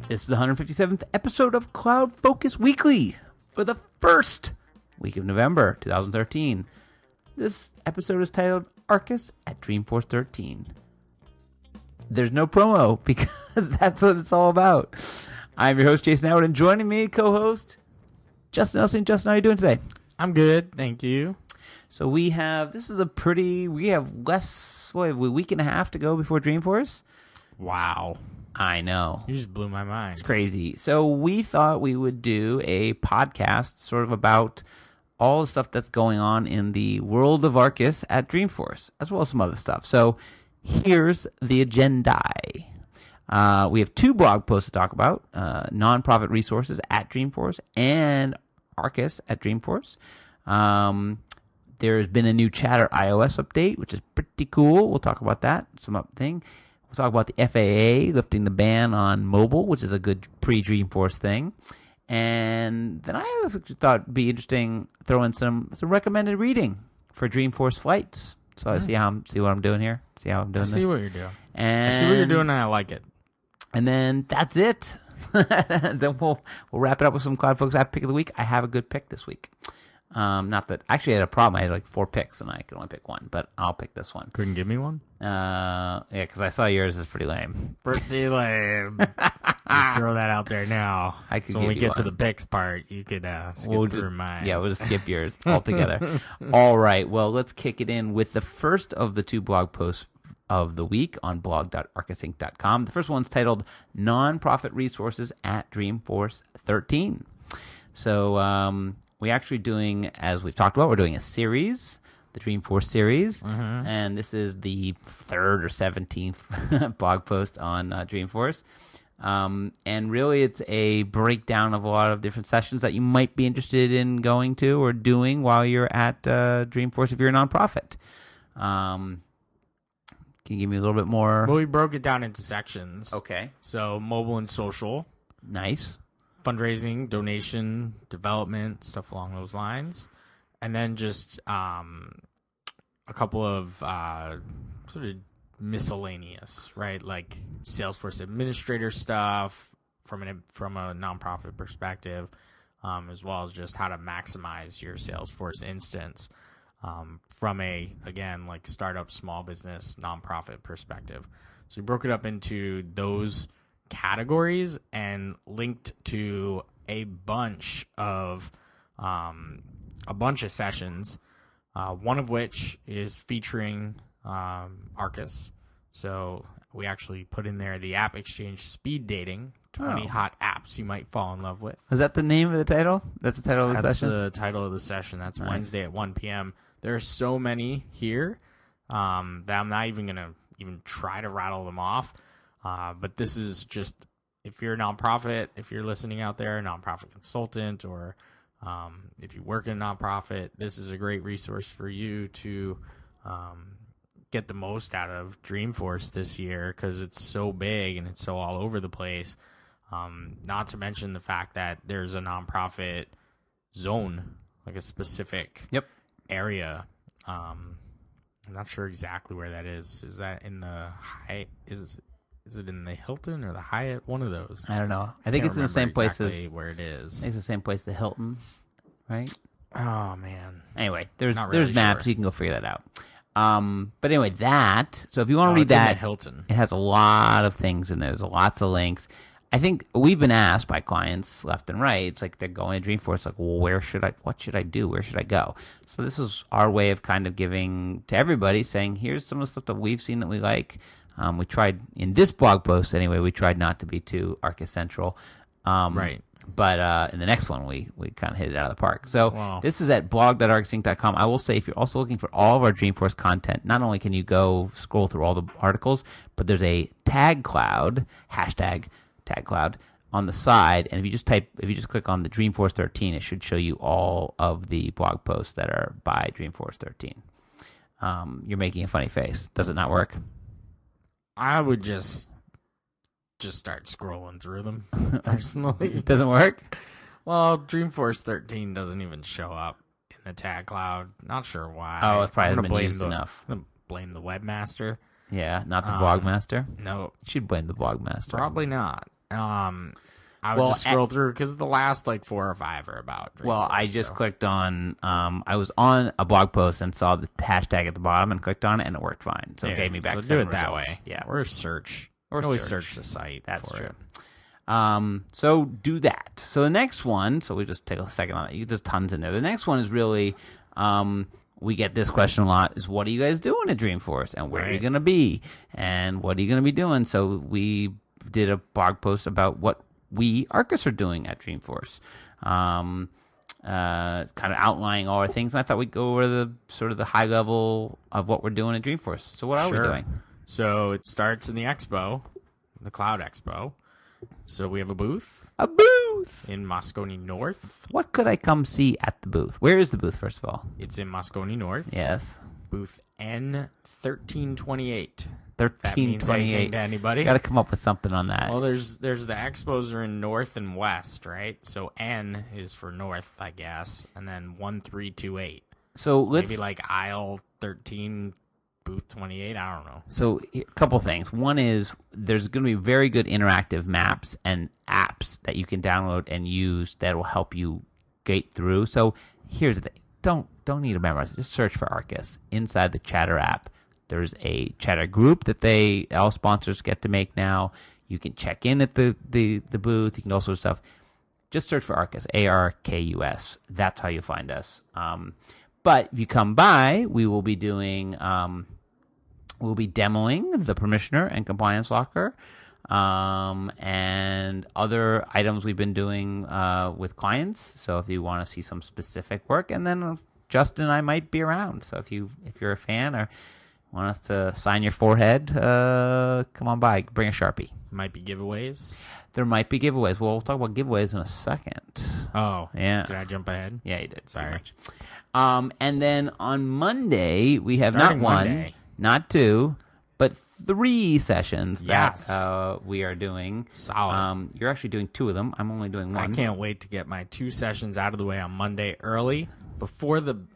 This is the 157th episode of CloudFocus Weekly for the first week of November 2013. This episode is titled Arkus at Dreamforce 13. There's no promo because that's what it's all about. I'm your host, Jason Howard, and joining me, co-host, Justin Nelson. Justin, how are you doing today? I'm good, thank you. So we have a week and a half to go before Dreamforce. Wow. I know. You just blew my mind. It's crazy. So we thought we would do a podcast sort of about all the stuff that's going on in the world of Arkus at Dreamforce, as well as some other stuff. So here's the agenda. We have two blog posts to talk about, nonprofit resources at Dreamforce and Arkus at Dreamforce. There's been a new Chatter iOS update, which is pretty cool. We'll talk about that, thing. We'll talk about the FAA lifting the ban on mobile, which is a good pre-Dreamforce thing. And then I also thought it'd be interesting throw in some recommended reading for Dreamforce flights. So I see what I'm doing here. See how I'm doing this? I see what you're doing. And I see what you're doing, and I like it. And then that's it. Then we'll wrap it up with some CloudFocus app pick of the week. I have a good pick this week. Not that actually I had a problem. I had like 4 picks and I could only pick one, but I'll pick this one. Couldn't give me one? Yeah, because I saw yours is pretty lame. Pretty lame. Just throw that out there now. So when we get to the picks part, you could skip through mine. Yeah, we'll just skip yours altogether. All right. Well, let's kick it in with the first of the 2 blog posts of the week on blog.arkusinc.com. The first one's titled Nonprofit Resources at Dreamforce 13. So we're actually doing, as we've talked about, we're doing a series, the Dreamforce series, and this is the 3rd or 17th blog post on Dreamforce. And really it's a breakdown of a lot of different sessions that you might be interested in going to or doing while you're at Dreamforce if you're a nonprofit. Can you give me a little bit more? Well, we broke it down into sections. Okay. So mobile and social. Nice. Fundraising, donation, development, stuff along those lines. And then just a couple of sort of miscellaneous, right? Like Salesforce administrator stuff from a nonprofit perspective, as well as just how to maximize your Salesforce instance from a, again, like startup, small business, nonprofit perspective. So we broke it up into those categories and linked to a bunch of sessions, one of which is featuring Arkus. So we actually put in there the App Exchange Speed Dating, 20 hot apps you might fall in love with. Is that the name of the title? That's the title of the session? That's the title of the session. That's nice. Wednesday at 1 p.m. There are so many here that I'm not even going to try to rattle them off. But this is just, if you're a nonprofit, if you're listening out there, a nonprofit consultant, or if you work in a nonprofit, this is a great resource for you to get the most out of Dreamforce this year because it's so big and it's so all over the place. Not to mention the fact that there's a nonprofit zone, like a specific area. I'm not sure exactly where that is. Is that in the Hyatt? Is it in the Hilton or the Hyatt? One of those. I don't know. I think it's in the same place as where it is. It's the same place, the Hilton, right? Oh man. Anyway, there's really maps. Sure. You can go figure that out. But anyway, so if you want to read that, Hilton. It has a lot of things in there. There's lots of links. I think we've been asked by clients left and right. It's like they're going to Dreamforce, like, well, what should I do? Where should I go? So this is our way of kind of giving to everybody, saying, here's some of the stuff that we've seen that we like. We tried, in this blog post anyway, we tried not to be too Arkus central. Right. But in the next one, we kind of hit it out of the park. So This is at blog.arkusinc.com. I will say, if you're also looking for all of our Dreamforce content, not only can you go scroll through all the articles, but there's a tag cloud, hashtag tag cloud, on the side. And if you just click on the Dreamforce 13, it should show you all of the blog posts that are by Dreamforce 13. You're making a funny face. Does it not work? I would just start scrolling through them personally. It doesn't work? Well, Dreamforce 13 doesn't even show up in the tag cloud. Not sure why. Oh, it's probably hasn't been used enough. I'm going to blame the webmaster. Yeah, not the blogmaster? No. You should blame the blogmaster. Probably not. I would just scroll through because the last 4 or 5 are about Dreamforce. Well, I just clicked on, I was on a blog post and saw the hashtag at the bottom and clicked on it, and it worked fine. So it gave me back so 7 do it that results. way. Yeah. Or search. Or always search the site. That's for true. It. So do that. So the next one, so we just take a second on it. There's tons in there. The next one is really, we get this question a lot, is what are you guys doing at Dreamforce? And where are you going to be? And what are you going to be doing? So we did a blog post about what we, Arkus, are doing at Dreamforce. Kind of outlining all our things. And I thought we'd go over the sort of the high level of what we're doing at Dreamforce. So what are we doing? So it starts in the expo, the Cloud Expo. So we have a booth. A booth! In Moscone North. What could I come see at the booth? Where is the booth, first of all? It's in Moscone North. Yes. Booth N1328. 1328 to anybody. Got to come up with something on that. Well, there's the expos are in North and West, right? So N is for North, I guess, and then 1328. So let's maybe aisle 13, booth 28. I don't know. So a couple things. One is there's going to be very good interactive maps and apps that you can download and use that will help you get through. So here's the thing: don't need to memorize it. Just search for Arkus inside the Chatter app. There's a Chatter group that all sponsors get to make now. You can check in at the booth. You can do all sorts of stuff. Just search for Arkus, Arkus. That's how you find us. But if you come by, we will be doing, we'll be demoing the Permissioner and Compliance Locker, and other items we've been doing with clients. So if you want to see some specific work, and then Justin and I might be around. So if you're a fan or want us to sign your forehead, come on by. Bring a Sharpie. Might be giveaways. There might be giveaways. Well, we'll talk about giveaways in a second. Oh, yeah. Did I jump ahead? Yeah, you did. Sorry. And then on Monday, we have Starting not one, Monday. not two, but 3 sessions that we are doing. Solid. You're actually doing 2 of them. I'm only doing 1. I can't wait to get my 2 sessions out of the way on Monday early.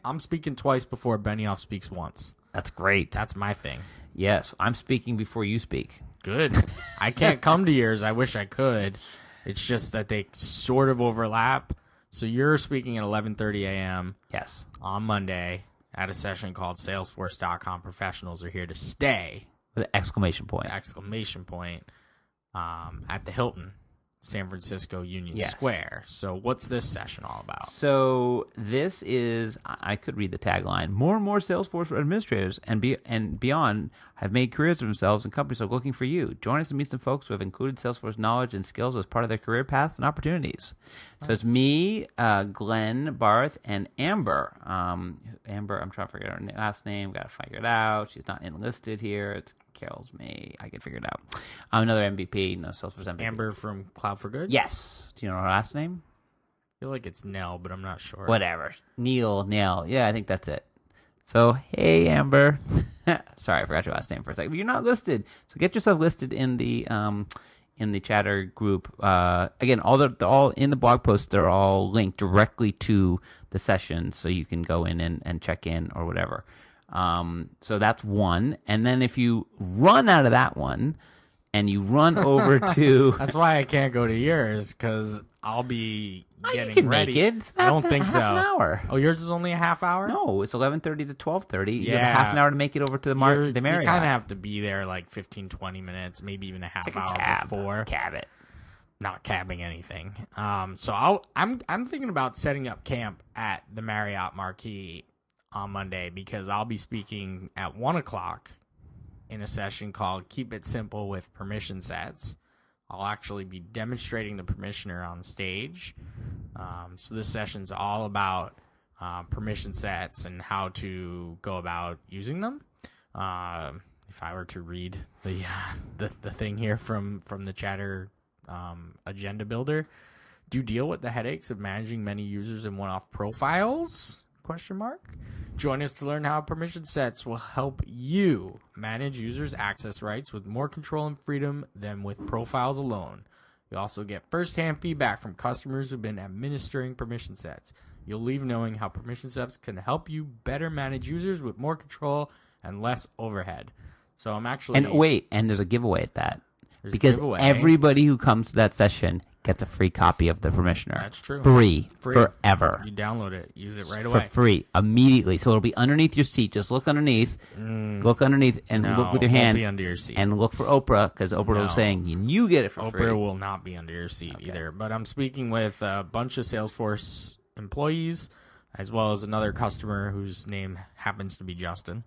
I'm speaking twice before Benioff speaks once. That's great. That's my thing. Yes, I'm speaking before you speak. Good. I can't come to yours. I wish I could. It's just that they sort of overlap. So you're speaking at 11:30 a.m. Yes. On Monday at a session called Salesforce.com Professionals Are Here to Stay. With an exclamation point. At the Hilton, San Francisco Union Square. So what's this session all about? So this is, I could read the tagline, more and more Salesforce administrators and beyond have made careers of themselves, and companies are looking for you. Join us and meet some folks who have included Salesforce knowledge and skills as part of their career paths and opportunities. Nice. So it's me, Glenn, Barth, and Amber. Amber, I'm trying to figure out her last name. Got to figure it out. She's not enlisted here. It kills me. I can figure it out. Another MVP, no Salesforce MVP. Amber from Cloud for Good? Yes. Do you know her last name? I feel like it's Nell, but I'm not sure. Whatever. Neil. Yeah, I think that's it. So, hey, Amber. Sorry, I forgot your last name for a second. But you're not listed. So get yourself listed in the Chatter group. Again, all in the blog post, they're all linked directly to the session, so you can go in and check in or whatever. So that's one. And then if you run out of that one and you run over to... That's why I can't go to yours, because I'll be getting you can ready. Make it. It's I don't think so. Half an hour. Oh, yours is only a half hour? No, it's 11:30 to 12:30. Yeah. You have half an hour to make it over to the Marriott. You kind of have to be there 15, 20 minutes, maybe even a half hour before. Cab it. Not cabbing anything. So I'm thinking about setting up camp at the Marriott Marquis on Monday, because I'll be speaking at 1:00 in a session called Keep It Simple with Permission Sets. I'll actually be demonstrating the permissioner on stage. So this session's all about permission sets and how to go about using them. If I were to read the thing here from the Chatter agenda builder, do deal with the headaches of managing many users in one-off profiles? ? Join us to learn how permission sets will help you manage users' access rights with more control and freedom than with profiles alone. You also get first-hand feedback from customers who've been administering permission sets. You'll leave knowing how permission sets can help you better manage users with more control and less overhead. So I'm actually... And there's a giveaway at that. because everybody who comes to that session gets a free copy of the Permissioner. That's true. Free. Forever. You download it. Use it right away. For free. Immediately. So it'll be underneath your seat. Just look underneath. Look underneath and look with your hand. Won't be under your seat. And look for Oprah, because Oprah was saying you get it for free. Oprah will not be under your seat either. But I'm speaking with a bunch of Salesforce employees, as well as another customer whose name happens to be Justin.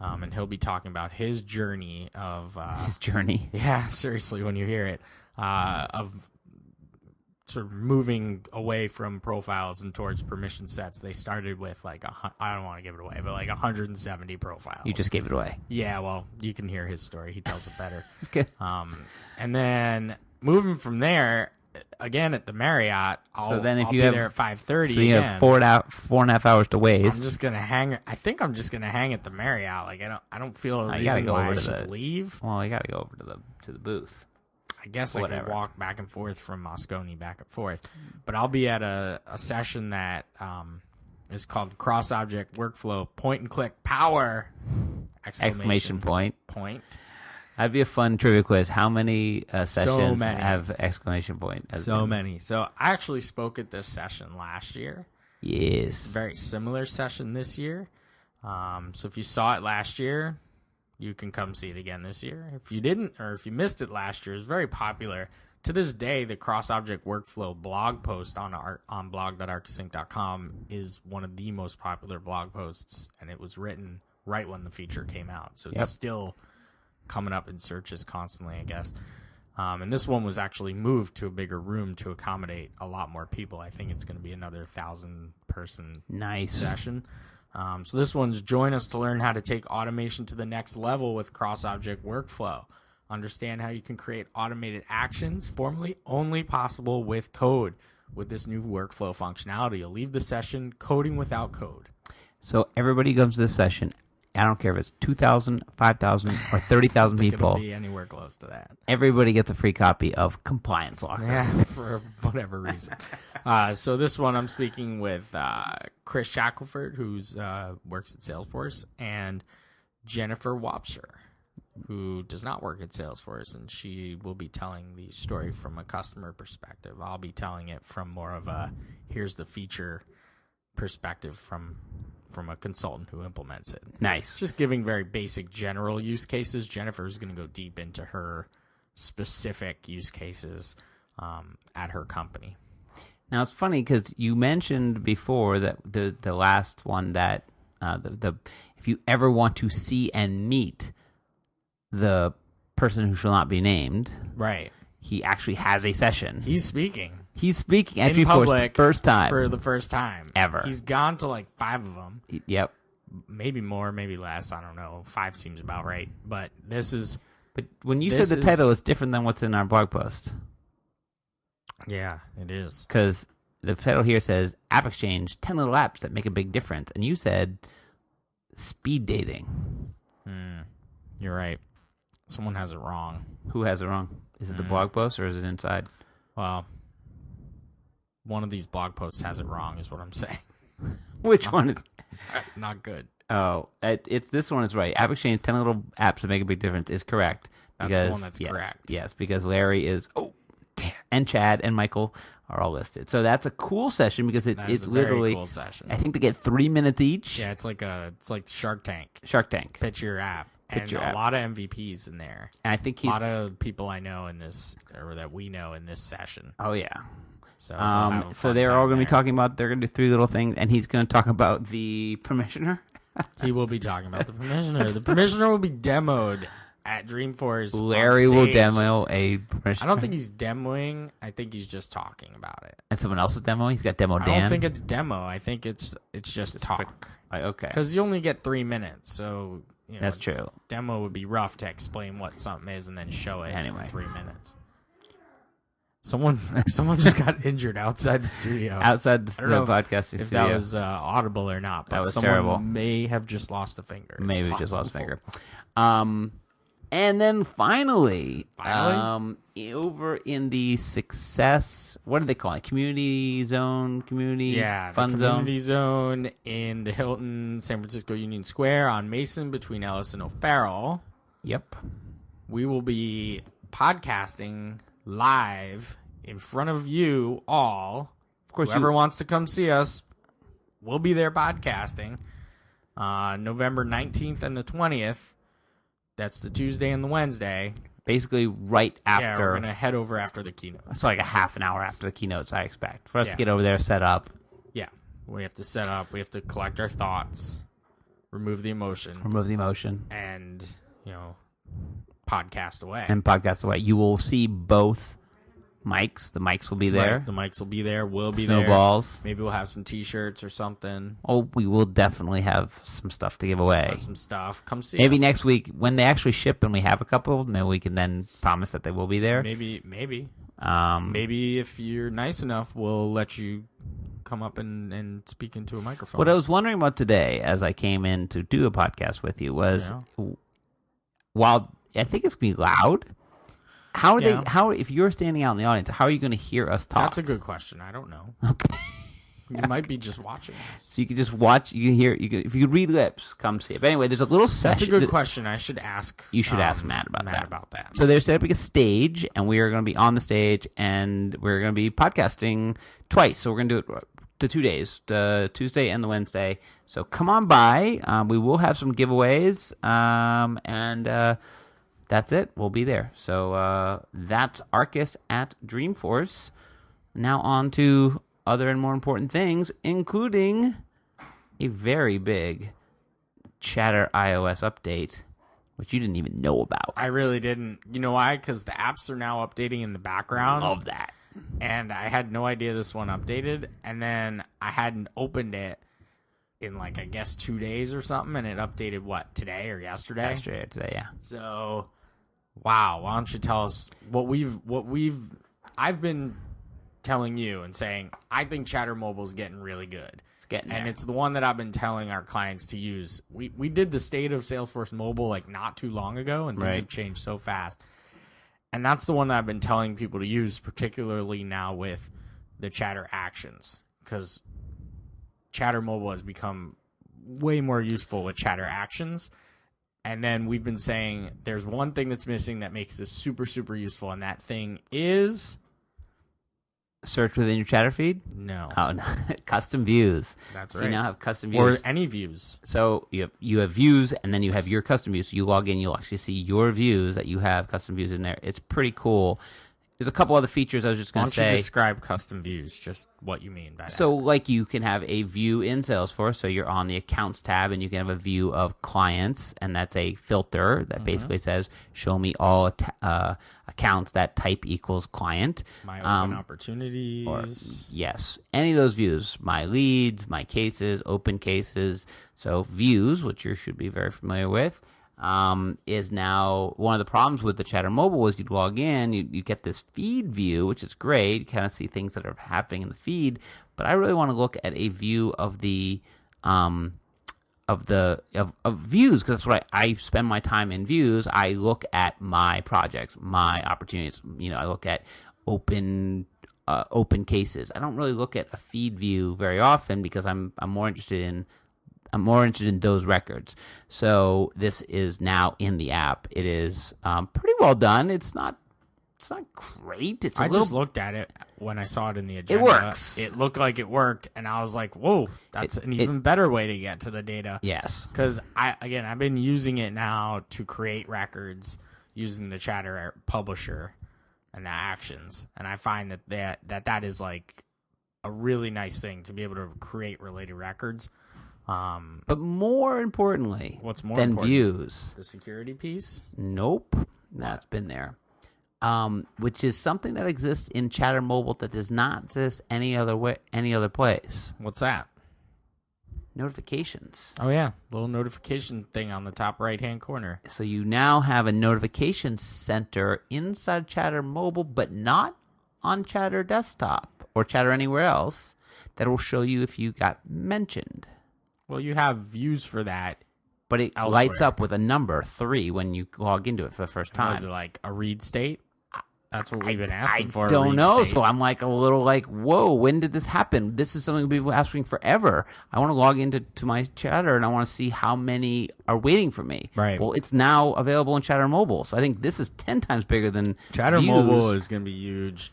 And he'll be talking about his journey of... his journey? Yeah, seriously, when you hear it. Of sort of moving away from profiles and towards permission sets. They started with like I don't want to give it away, but like 170 profiles. You just gave it away. Yeah, well, you can hear his story. He tells it better. Okay. And then moving from there, again at the Marriott, I'll be there at 5:30. So you have 4.5 hours to waste. I'm just gonna hang. I think I'm just gonna hang at the Marriott. Like I don't feel a reason why I should leave. Well, you gotta go over to the booth. I guess I could walk back and forth from Moscone back and forth. But I'll be at a session that is called Cross-Object Workflow Point-and-Click Power! Exclamation point. That'd be a fun trivia quiz. How many sessions have exclamation point? Many. So I actually spoke at this session last year. Yes. Very similar session this year. So if you saw it last year, you can come see it again this year. If you didn't, or if you missed it last year, it was very popular. To this day, the cross-object workflow blog post on blog.arkusinc.com is one of the most popular blog posts, and it was written right when the feature came out. So it's still coming up in searches constantly, I guess. And this one was actually moved to a bigger room to accommodate a lot more people. I think it's going to be another 1,000-person session. So this one's join us to learn how to take automation to the next level with cross-object workflow. Understand how you can create automated actions formerly only possible with code. With this new workflow functionality, you'll leave the session coding without code. So everybody comes to this session. I don't care if it's 2,000, 5,000, or 30,000 people. It'll be anywhere close to that. Everybody gets a free copy of Compliance Locker. Yeah, for whatever reason. So this one I'm speaking with Chris Shackelford, who's works at Salesforce, and Jennifer Wapsher, who does not work at Salesforce, and she will be telling the story from a customer perspective. I'll be telling it from more of a here's the feature perspective from a consultant who implements it. Nice. Just giving very basic general use cases. Jennifer is going to go deep into her specific use cases at her company. Now, it's funny because you mentioned before that the last one that if you ever want to see and meet the person who shall not be named, right? He actually has a session. He's speaking at Dreamforce for the first time ever. He's gone to like 5 of them. Yep. Maybe more, maybe less. I don't know. 5 seems about right. But this is. But when you said the title, it's different than what's in our blog post. Yeah, it is. Because the title here says App Exchange, 10 little apps that make a big difference, and you said speed dating. You're right. Someone has it wrong. Who has it wrong? Is it the blog post or is it inside? Well, one of these blog posts has it wrong, is what I'm saying. Which one? Not good. Oh, it's this one is right. App Exchange, 10 little apps that make a big difference is correct. That's the one that's correct. Yes, because Larry is, and Chad and Michael are all listed. So that's a cool session because it's literally, cool session. I think they get 3 minutes each. Yeah, it's like Shark Tank. Pitch your app. And a lot of MVPs in there. And I think a lot of people I know in this, or that we know in this session. Oh, yeah. So they're all going to be talking about, they're going to do 3 little things, and he's going to talk about the Permissioner. He will be talking about the Permissioner. The Permissioner will be demoed at Dreamforce. Larry will demo a Permissioner. I don't think he's demoing. I think he's just talking about it. And someone else is demoing? He's got Demo Dan? I don't think it's demo. I think it's just talk. Okay. Because you only get 3 minutes, so... That's true. Demo would be rough to explain what something is and then show it in 3 minutes. Someone just got injured outside the studio. Outside the podcasting studio. If that was audible or not. But that was someone terrible. May have just lost a finger. Maybe just lost a finger. And then finally, over in the success, what do they call it? Community zone, fun community zone in the Hilton San Francisco Union Square on Mason between Ellis and O'Farrell. Yep. We will be podcasting live in front of you all. Of course, whoever wants to come see us, we'll be there podcasting. November 19th and the 20th. That's the Tuesday and the Wednesday. Basically, right after. Yeah, we're going to head over after the keynote. It's like a half an hour after the keynotes, I expect, for us to get over there, set up. Yeah, we have to set up. We have to collect our thoughts, remove the emotion, and podcast away. You will see both mics. The mics will be there. Right, the mics will be there. We'll be Snowballs. there. Maybe we'll have some T-shirts or something. Oh, we will definitely have some stuff to give away. Some stuff. Come see Maybe us. next week when they actually ship and we have a couple, maybe we can then promise that they will be there. Maybe. Maybe if you're nice enough, we'll let you come up and speak into a microphone. What I was wondering about today as I came in to do a podcast with you was, while I think it's going to be loud, how if you're standing out in the audience, how are you going to hear us talk? That's a good question. I don't know. Okay. You might be just watching us. So you can just watch, you can hear, if you read lips, come see it. But anyway, there's a little session. That's a good question. I should ask. You should ask Matt about that. So So they're setting up a stage, and we are going to be on the stage, and we're going to be podcasting twice. So we're going to do it to 2 days, the Tuesday and the Wednesday. So come on by. We will have some giveaways, and that's it. We'll be there. So that's Arkus at Dreamforce. Now on to other and more important things, including a very big Chatter iOS update, which you didn't even know about. I really didn't. You know why? Because the apps are now updating in the background. Love that. And I had no idea this one updated. And then I hadn't opened it in, I guess 2 days or something. And it updated, today or yesterday? Yesterday or today, yeah. So, wow. Why don't you tell us I've been telling you and saying, I think Chatter Mobile is getting really good. It's getting there. And it's the one that I've been telling our clients to use. We did the state of Salesforce Mobile not too long ago, and things have changed so fast. And that's the one that I've been telling people to use, particularly now with the Chatter Actions, because Chatter Mobile has become way more useful with Chatter Actions. And then we've been saying there's one thing that's missing that makes this super, super useful, and that thing is search within your Chatter feed? No. Oh, no. Custom views. That's right. right. You now have custom views. Or any views. So you have views, and then you have your custom views. So you log in, you'll actually see your views that you have custom views in there. It's pretty cool. There's a couple other features I was just going to say. Why don't you describe custom views, just what you mean by that? So, you can have a view in Salesforce. So you're on the Accounts tab, and you can have a view of clients, and that's a filter that basically says, show me all accounts that type equals client. My open opportunities. Yes. Any of those views. My leads, my cases, open cases. So views, which you should be very familiar with, is now one of the problems with the Chatter Mobile is you'd log in, you get this feed view, which is great. You kind of see things that are happening in the feed, but I really want to look at a view of the of views, because that's what I spend my time in views. I look at my projects, my opportunities. I look at open cases. I don't really look at a feed view very often because I'm more interested in those records. So this is now in the app. It is pretty well done. It's not great. I just looked at it when I saw it in the agenda. It works. It looked like it worked, and I was like, whoa, that's an even better way to get to the data. Yes. Because, I've been using it now to create records using the Chatter publisher and the actions, and I find that is a really nice thing to be able to create related records. But more importantly, what's more than important? views? The security piece? Nope. That's been there. Which is something that exists in Chatter Mobile that does not exist any other place. What's that? Notifications. Oh yeah, little notification thing on the top right-hand corner. So you now have a notification center inside Chatter Mobile, but not on Chatter Desktop or Chatter anywhere else, that will show you if you got mentioned. Well, you have views for that, but it lights up with a number 3 when you log into it for the first time. Is it like a read state? That's what we've been asking for. I don't know. So I'm like a little like, whoa, when did this happen? This is something we've been asking forever. I want to log into my Chatter and I want to see how many are waiting for me. Right. Well, it's now available in Chatter Mobile. So I think this is 10 times bigger than Chatter Views. Mobile is going to be huge.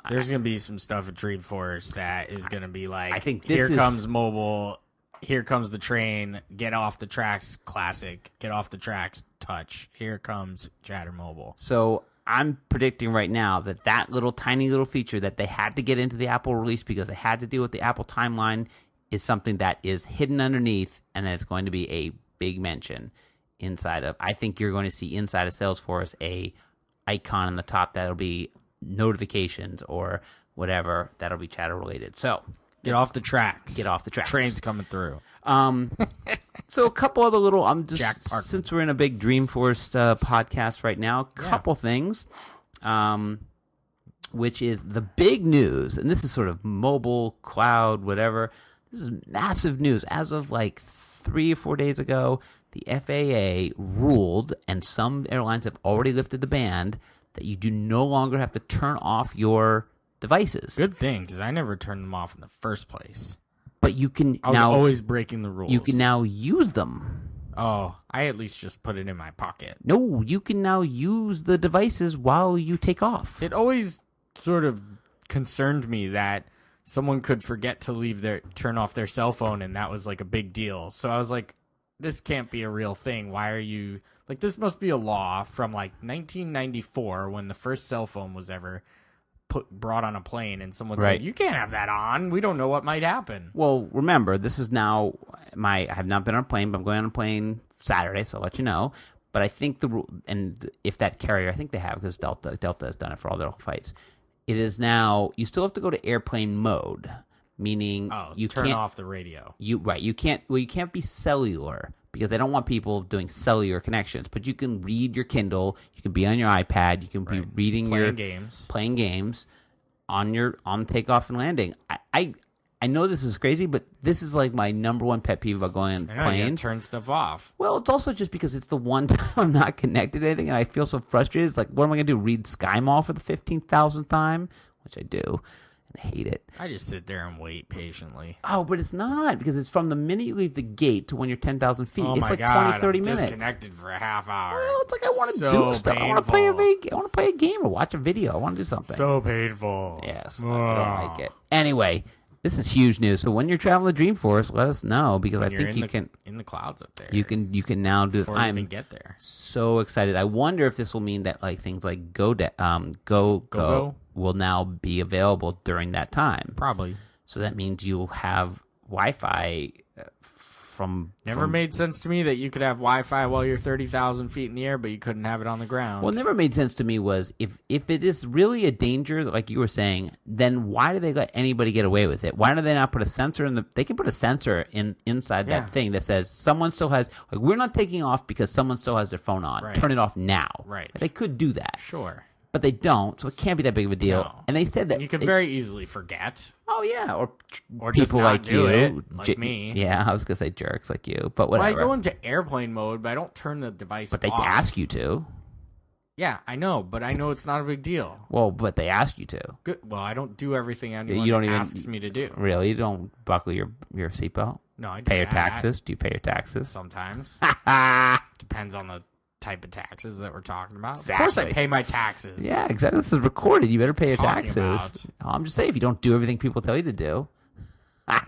There's going to be some stuff at Dreamforce that is going to be like, I think here comes mobile, here comes the train, get off the tracks classic, get off the tracks touch, here comes Chatter Mobile. So I'm predicting right now that little tiny little feature that they had to get into the Apple release because they had to deal with the Apple timeline is something that is hidden underneath, and that it's going to be a big mention inside of. I think you're going to see inside of Salesforce a icon on the top that'll be notifications or whatever that'll be Chatter related. So get off the tracks. Get off the tracks. Train's coming through. So a couple other little, Jack Parkman. Since we're in a big Dreamforce podcast right now, couple things, which is the big news, and this is sort of mobile, cloud, whatever. This is massive news. As of like 3 or 4 days ago, the FAA ruled, and some airlines have already lifted the ban, that you do no longer have to turn off your devices. Good thing, because I never turned them off in the first place. But you can I was always breaking the rules. You can now use them. Oh, I at least just put it in my pocket. No, you can now use the devices while you take off. It always sort of concerned me that someone could forget to turn off their cell phone, and that was like a big deal. So I was like, this can't be a real thing. Why are you like, this must be a law from like 1994 when the first cell phone was ever brought on a plane, and someone said, you can't have that on. We don't know what might happen. Well, remember, this is now I have not been on a plane, but I'm going on a plane Saturday, so I'll let you know. But I think the rule, and if that carrier, I think they have, because Delta has done it for all their flights. It is now, you still have to go to airplane mode, meaning you turn can't off the radio. You can't be cellular, because they don't want people doing cellular connections. But you can read your Kindle, you can be on your iPad, you can be reading playing games on takeoff and landing. I know this is crazy, but this is like my number one pet peeve about going on planes. Turn stuff off. Well, it's also just because it's the one time I'm not connected to anything, and I feel so frustrated. It's like, what am I going to do? Read Sky Mall for the 15,000th time? Which I do. I hate it. I just sit there and wait patiently. Oh, but it's not, because it's from the minute you leave the gate to when you're 10,000 feet. Oh, it's my like God, 20, 30 minutes. Disconnected for a half hour. Well, it's like I want to do stuff. Painful. I want to play a game or watch a video. I want to do something. So painful. Yes, I don't like it. Anyway, this is huge news. So when you're traveling to Dreamforce, let us know, because I think you can in the clouds up there. You can now do. Before you even get there. So excited. I wonder if this will mean that like things like Go will now be available during that time. Probably. So that means you'll have Wi-Fi Never made sense to me that you could have Wi-Fi while you're 30,000 feet in the air, but you couldn't have it on the ground. What never made sense to me was if it is really a danger, like you were saying, then why do they let anybody get away with it? Why do they not put a sensor in they can put a sensor inside that thing that says someone still has, like, we're not taking off because someone still has their phone on. Right. Turn it off now. Right. They could do that. Sure. But they don't, so it can't be that big of a deal. No. And they said that you can very easily forget. Oh yeah, or just people not like do you, it, like me. Yeah, I was gonna say jerks like you, but whatever. Well, I go into airplane mode, but I don't turn the device off. But they ask you to. Yeah, I know, but I know it's not a big deal. Well, but they ask you to. Good. Well, I don't do everything anyone asks me to do. Really? You don't buckle your seatbelt? No, I do. Pay your taxes? Do you pay your taxes? Sometimes. Depends on the type of taxes that we're talking about. Exactly. Of course I pay my taxes. Yeah, exactly. This is recorded. You better pay your taxes. About? I'm just saying, if you don't do everything people tell you to do.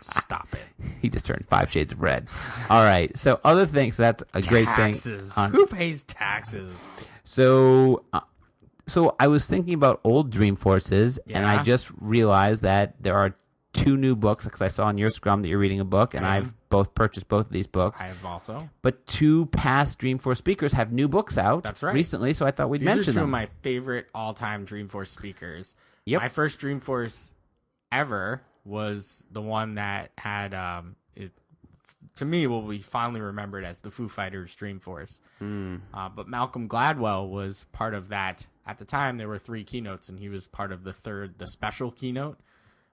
Stop it. He just turned 5 shades of red. All right. So other things, so that's a great thing. Taxes. Who pays taxes? So I was thinking about old Dreamforces, and I just realized that there are 2 new books, because I saw on your Scrum that you're reading a book, and I've purchased both of these books. I have also. But 2 past Dreamforce speakers have new books out. That's right. Recently, so I thought we'd mention them. These are 2 of my favorite all-time Dreamforce speakers. Yep. My first Dreamforce ever was the one that had, to me, will be fondly remembered as the Foo Fighters Dreamforce. But Malcolm Gladwell was part of that. At the time, there were 3 keynotes, and he was part of the special keynote.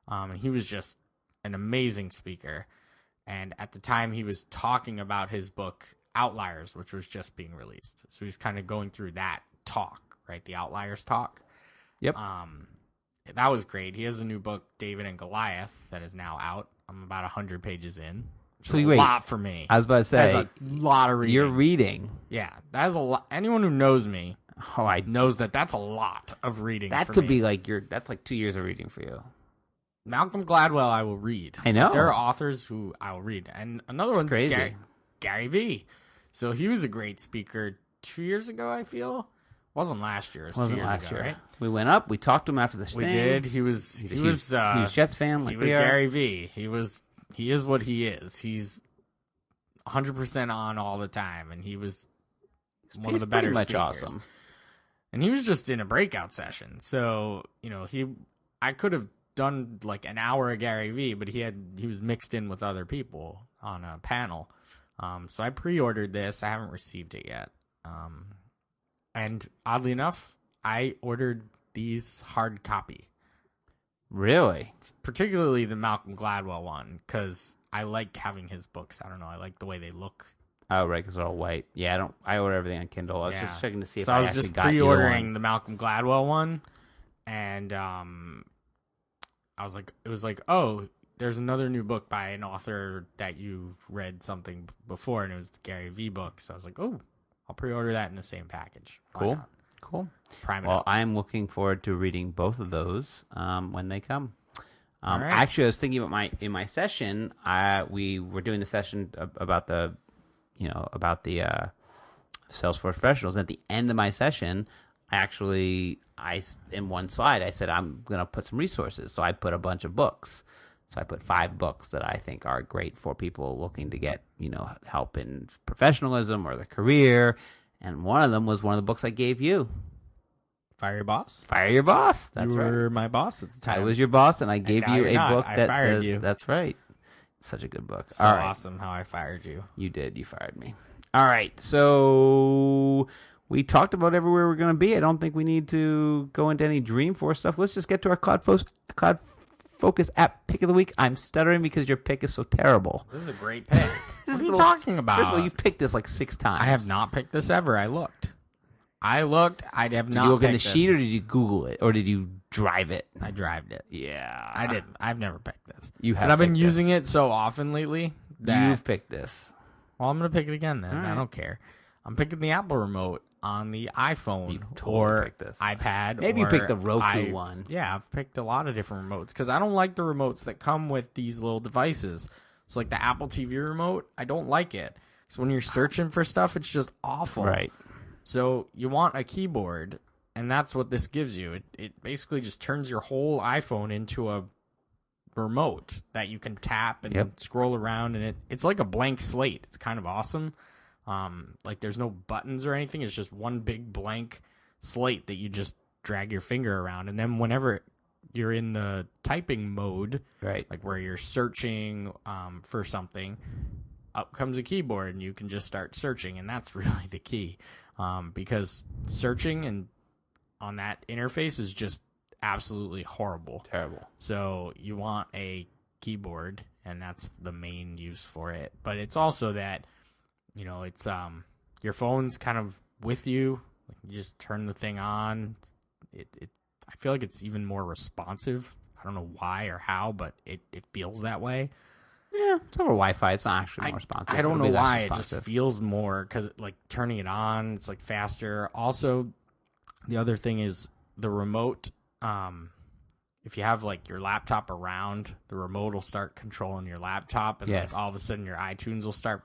And he was just an amazing speaker. And at the time, he was talking about his book, Outliers, which was just being released. So he was kind of going through that talk, right? The Outliers talk. Yep. That was great. He has a new book, David and Goliath, that is now out. I'm about 100 pages in. So a wait, lot for me. I was about to say, that's a lot of reading. You're reading. Yeah, that's a lot. Anyone who knows me I knows that's a lot of reading. That for could me. be like that's like 2 years of reading for you. Malcolm Gladwell, I will read. I know. There are authors who I will read. And another one's crazy. Gary Vee. So he was a great speaker 2 years ago, I feel. Wasn't last year. It was 2 years last ago, year. right? We went up. We talked to him after the We thing. did. He was Jets fan. Like he was Gary Vee. He is what he is. He's 100% on all the time, and he was one of the better pretty much speakers. awesome. And he was just in a breakout session. So, I could have done like an hour of Gary Vee, but he was mixed in with other people on a panel. So I pre-ordered this. I haven't received it yet. And oddly enough, I ordered these hard copy. Really? Particularly the Malcolm Gladwell one, because I like having his books. I don't know. I like the way they look. Oh, right, because they're all white. Yeah, I order everything on Kindle. I was just checking to see if I was actually just got pre-ordering the Malcolm Gladwell one, and I was like, it was like, oh, there's another new book by an author that you've read something before, and it was the Gary Vee book. So I was like, oh, I'll pre-order that in the same package. Cool. Prime it Well, up. I'm looking forward to reading both of those when they come. All right. Actually, I was thinking about in my session. We were doing the session about the Salesforce professionals. At the end of my session, in one slide I said I'm going to put some resources. So I put a bunch of books. So I put 5 books that I think are great for people looking to get help in professionalism or their career. And one of them was one of the books I gave you. Fire Your Boss? Fire Your Boss. That's you right. were my boss at the time. I was your boss, and I gave you a book that fired says, you. That's right. Such a good book. So All right. awesome how I fired you. You did. You fired me. All right. So we talked about everywhere we're going to be. I don't think we need to go into any Dreamforce stuff. Let's just get to our CloudFocus app pick of the week. I'm stuttering because your pick is so terrible. This is a great pick. What are you talking about? First of all, you've picked this like 6 times. I have not picked this ever. I looked. I have not. Did you look in the sheet, or did you Google it, or did you drive it? I drived it. Yeah, I didn't. I've never picked this. You have. But I've been using it so often lately that you've picked this. Well, I'm gonna pick it again then. Right. I don't care. I'm picking the Apple remote on the iPhone totally picked this. iPad. Maybe you or picked the Roku one. Yeah, I've picked a lot of different remotes because I don't like the remotes that come with these little devices. So like the Apple TV remote, I don't like it. So when you're searching for stuff, it's just awful. Right. So you want a keyboard, and that's what this gives you. It basically just turns your whole iPhone into a remote that you can tap and scroll around, and it's like a blank slate. It's kind of awesome. Like there's no buttons or anything. It's just one big blank slate that you just drag your finger around, and then whenever you're in the typing mode, right, like where you're searching for something, up comes a keyboard, and you can just start searching, and that's really the key. Because searching and on that interface is just absolutely horrible. Terrible. So you want a keyboard, and that's the main use for it. But it's also that, it's your phone's kind of with you. Like you just turn the thing on. I feel like it's even more responsive. I don't know why or how, but it feels that way. Yeah, it's over Wi-Fi. It's not actually more responsive. I don't know why. It just feels more because, like, turning it on, it's like faster. Also, the other thing is the remote. If you have like your laptop around, the remote will start controlling your laptop, and like all of a sudden your iTunes will start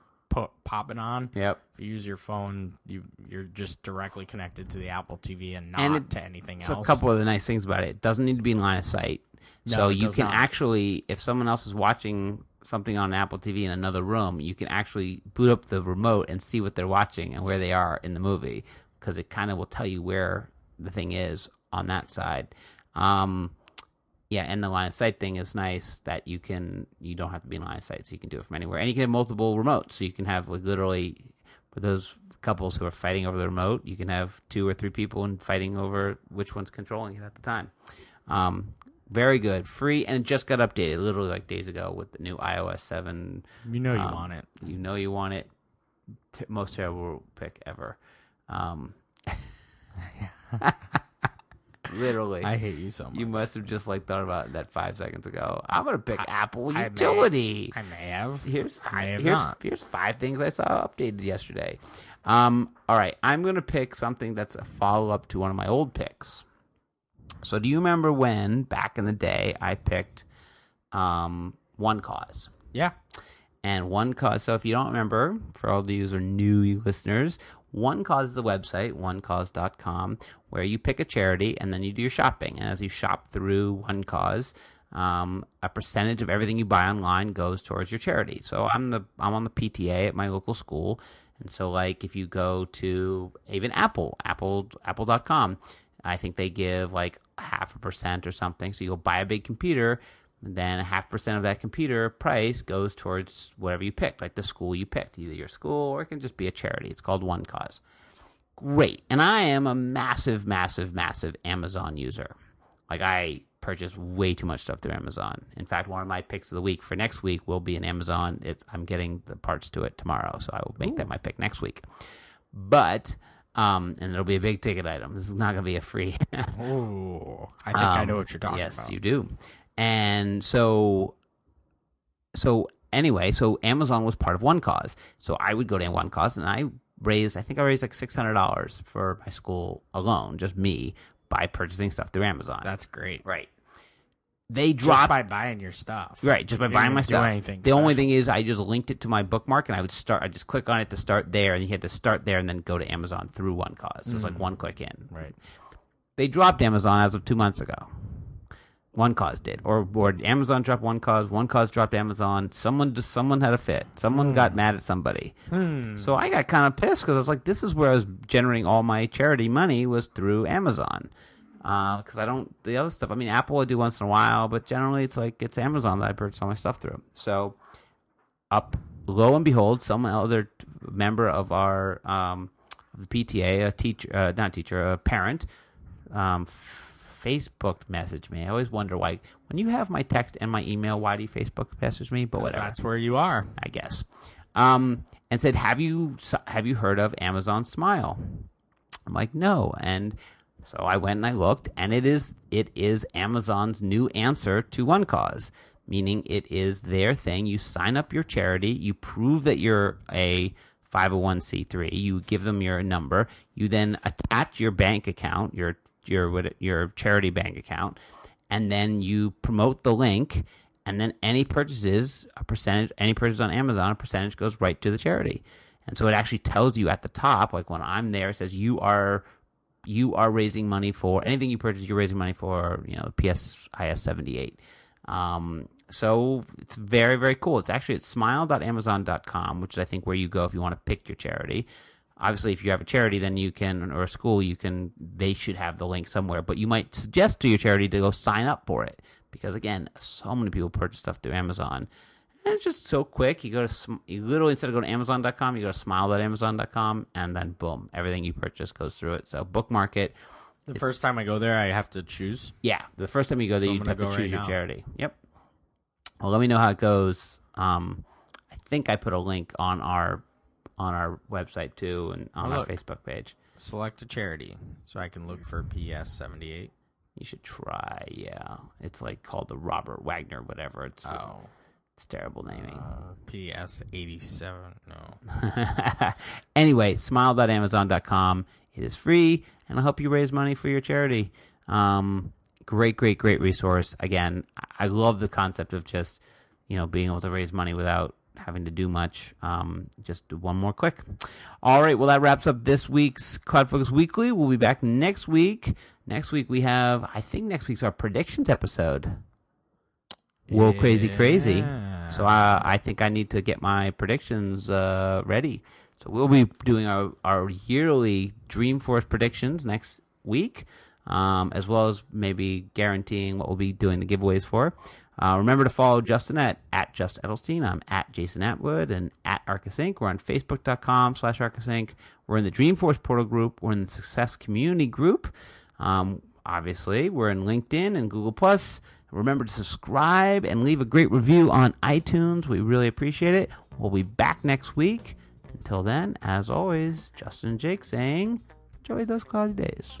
popping on. Yep. If you use your phone, you're just directly connected to the Apple TV and not to anything else. So a couple of the nice things about it doesn't need to be in line of sight. No, so you can not. actually, if someone else is watching something on Apple TV in another room, you can actually boot up the remote and see what they're watching and where they are in the movie, because it kind of will tell you where the thing is on that side. And the line of sight thing is nice that you don't have to be in line of sight, so you can do it from anywhere. And you can have multiple remotes, so you can have like literally, for those couples who are fighting over the remote, you can have 2 or 3 people and fighting over which one's controlling it at the time. Very good. Free, and it just got updated literally like days ago with the new iOS 7. You know you want it. You know you want it. Most terrible pick ever. Literally. I hate you so much. You must have just like thought about that 5 seconds ago. I'm gonna pick Apple Utility. I may have. Here's I may have here's not. here's 5 things I saw updated yesterday. All right, I'm gonna pick something that's a follow up to one of my old picks. So do you remember when back in the day I picked OneCause? Yeah. And OneCause. So if you don't remember, for all of you who are new listeners, OneCause is a website, onecause.com, where you pick a charity and then you do your shopping. And as you shop through OneCause, a percentage of everything you buy online goes towards your charity. So I'm on the PTA at my local school, and so like if you go to even Apple.com, I think they give like 0.5% or something. So you go buy a big computer, then 0.5% of that computer price goes towards whatever you picked, like the school you picked, either your school or it can just be a charity. It's called OneCause. Great. And I am a massive, massive, massive Amazon user. Like I purchase way too much stuff through Amazon. In fact, one of my picks of the week for next week will be an Amazon. I'm getting the parts to it tomorrow, so I will make that my pick next week. But, and it'll be a big ticket item. This is not going to be a free. Oh, I think I know what you're talking about. Yes, you do. And so anyway, so Amazon was part of OneCause. So I would go to OneCause and I raised like $600 for my school alone, just me, by purchasing stuff through Amazon. That's great. Right. They dropped just by buying your stuff. Right, just by buying my stuff. The special. only thing is I just linked it to my bookmark and I just click on it to start there, and you had to start there and then go to Amazon through OneCause. So it's like one click in. Right. They dropped Amazon as of 2 months ago. OneCause did, or Amazon dropped OneCause. OneCause dropped Amazon. Someone had a fit. Someone got mad at somebody. So I got kind of pissed because I was like, this is where I was generating all my charity money was through Amazon. Because I don't the other stuff. I mean, Apple I do once in a while, but generally it's Amazon that I purchase all my stuff through. So lo and behold, some other member of our the PTA, a parent, Facebook messaged me. I always wonder why, when you have my text and my email, why do you Facebook message me? But whatever. That's where you are, I guess. And said, have you heard of Amazon Smile? I'm like, no. And so I went and I looked, and it is Amazon's new answer to OneCause, meaning it is their thing. You sign up your charity, you prove that you're a 501c3, you give them your number, you then attach your bank account, your charity bank account, and then you promote the link, and then any purchase on Amazon, a percentage goes right to the charity. And so it actually tells you at the top, like when I'm there, it says you are raising money for anything you purchase. You're raising money for PSIS 78. So it's very, very cool. It's actually at smile.amazon.com, which is I think where you go if you want to pick your charity. Obviously, if you have a charity, then you can, or a school, they should have the link somewhere. But you might suggest to your charity to go sign up for it because, again, so many people purchase stuff through Amazon. And it's just so quick. You literally, instead of going to Amazon.com, you go to smile.amazon.com, and then boom, everything you purchase goes through it. So bookmark it. The first time I go there, I have to choose. Yeah, the first time you go there, you have to choose your now. charity. Yep. Well, let me know how it goes. I think I put a link on our website too, and on our Facebook page. Select a charity, so I can look for PS 78. You should try. Yeah, it's like called the Robert Wagner, whatever. It's terrible naming. PS 87. No. Anyway, smile.amazon.com. It is free, and it'll help you raise money for your charity. Great resource. Again, I love the concept of just being able to raise money without having to do much. Just do one more click. All right, well, that wraps up this week's CloudFocus Weekly. We'll be back next week. Next week we have, I think next week's our predictions episode. Whoa, crazy. So I think I need to get my predictions ready. So we'll be doing our yearly Dreamforce predictions next week, as well as maybe guaranteeing what we'll be doing the giveaways for. Remember to follow Justin at Just Edelstein. I'm at Jason Atwood and at Arkus Inc. We're on Facebook.com/Arkus Inc. We're in the Dreamforce portal group. We're in the Success Community group. Obviously, we're in LinkedIn and Google+. Remember to subscribe and leave a great review on iTunes. We really appreciate it. We'll be back next week. Until then, as always, Justin and Jake saying, enjoy those cloudy days.